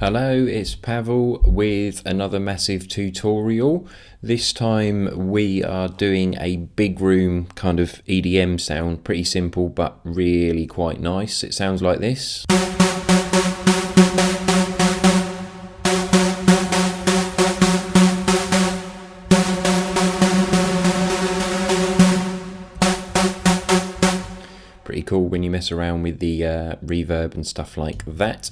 Hello, it's PAVVEL with another massive tutorial. This time we are doing a big room kind of EDM sound, pretty simple but really quite nice. It sounds like this. Pretty cool when you mess around with the reverb and stuff like that.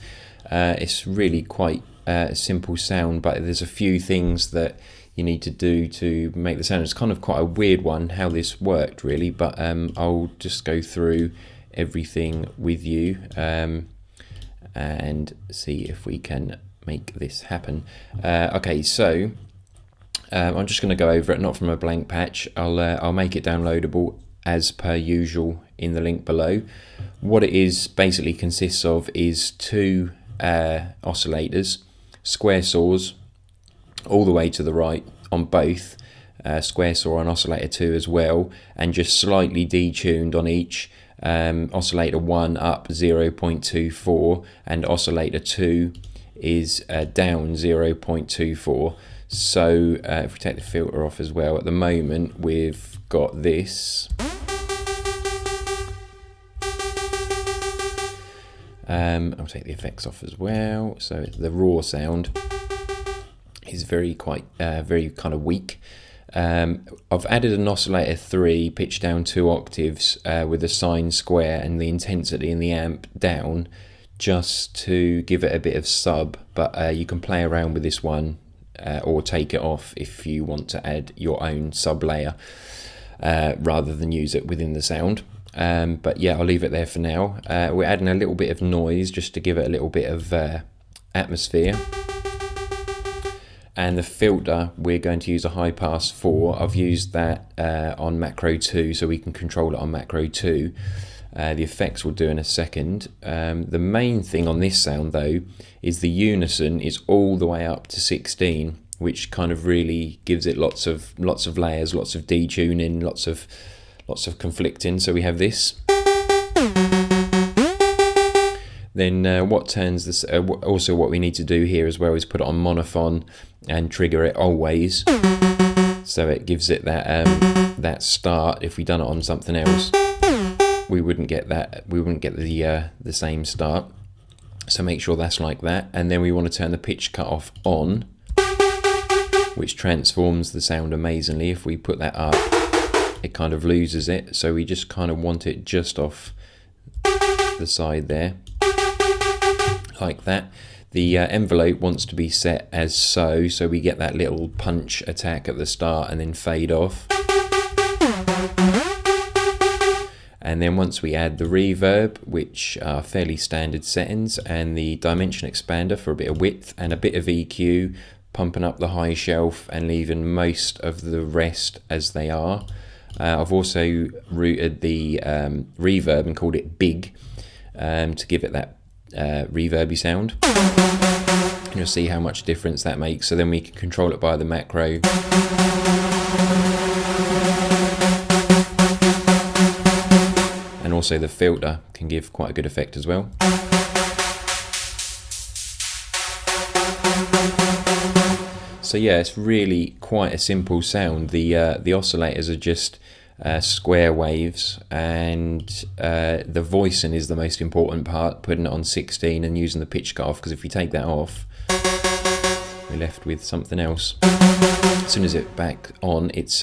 It's really quite a simple sound, but there's a few things that you need to do to make the sound. It's kind of quite a weird one how this worked really, but I'll just go through everything with you and see if we can make this happen. Okay, so I'm just going to go over it, not from a blank patch. I'll make it downloadable as per usual in the link below. What it is basically consists of is two oscillators, square saws all the way to the right on both, square saw on oscillator 2 as well, and just slightly detuned on each. Oscillator 1 up 0.24 and oscillator 2 is down 0.24. So if we take the filter off as well, at the moment we've got this. I'll take the effects off as well, so the raw sound is very kind of weak. I've added an oscillator 3 pitched down 2 octaves with a sine square and the intensity in the amp down, just to give it a bit of sub, but you can play around with this one or take it off if you want to add your own sub layer rather than use it within the sound. But yeah, I'll leave it there for now. We're adding a little bit of noise just to give it a little bit of atmosphere. And the filter, we're going to use a high pass 4. I've used that on macro 2, so we can control it on macro 2. The effects we'll do in a second. The main thing on this sound though is the unison is all the way up to 16, which kind of really gives it lots of layers, lots of detuning, lots of conflicting. So we have this. Then what turns this, also what we need to do here as well is put it on monophone and trigger it always, so it gives it that that start. If we done it on something else, we wouldn't get that, we wouldn't get the same start. So make sure that's like that. And then we want to turn the pitch cutoff on, which transforms the sound amazingly. If we put that up, it kind of loses it, so we just kind of want it just off the side there, like that. The envelope wants to be set as so we get that little punch attack at the start and then fade off. And then once we add the reverb, which are fairly standard settings, and the dimension expander for a bit of width and a bit of EQ, pumping up the high shelf and leaving most of the rest as they are. I've also routed the reverb and called it big to give it that reverby sound. And you'll see how much difference that makes. So then we can control it by the macro. And also the filter can give quite a good effect as well. So yeah, it's really quite a simple sound. The oscillators are just square waves, and the voicing is the most important part, putting it on 16 and using the pitch cutoff, because if you take that off, we're left with something else. As soon as it's back on, it's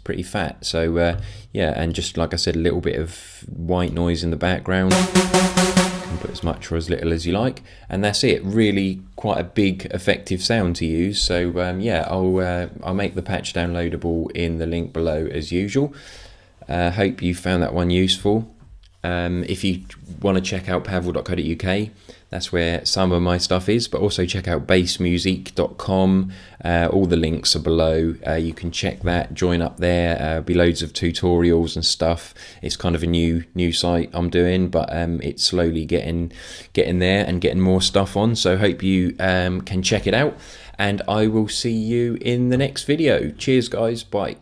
pretty fat. So yeah, and just like I said, a little bit of white noise in the background. You can put as much or as little as you like, and that's it. Really quite a big effective sound to use. So yeah, I'll make the patch downloadable in the link below as usual. Hope you found that one useful. If you want to check out pavvel.co.uk, that's where some of my stuff is, but also check out BASSMUSIQUE.com. All the links are below. You can check that, join up there. There'll be loads of tutorials and stuff. It's kind of a new site I'm doing, but it's slowly getting there and getting more stuff on. So hope you can check it out, and I will see you in the next video. Cheers guys, bye.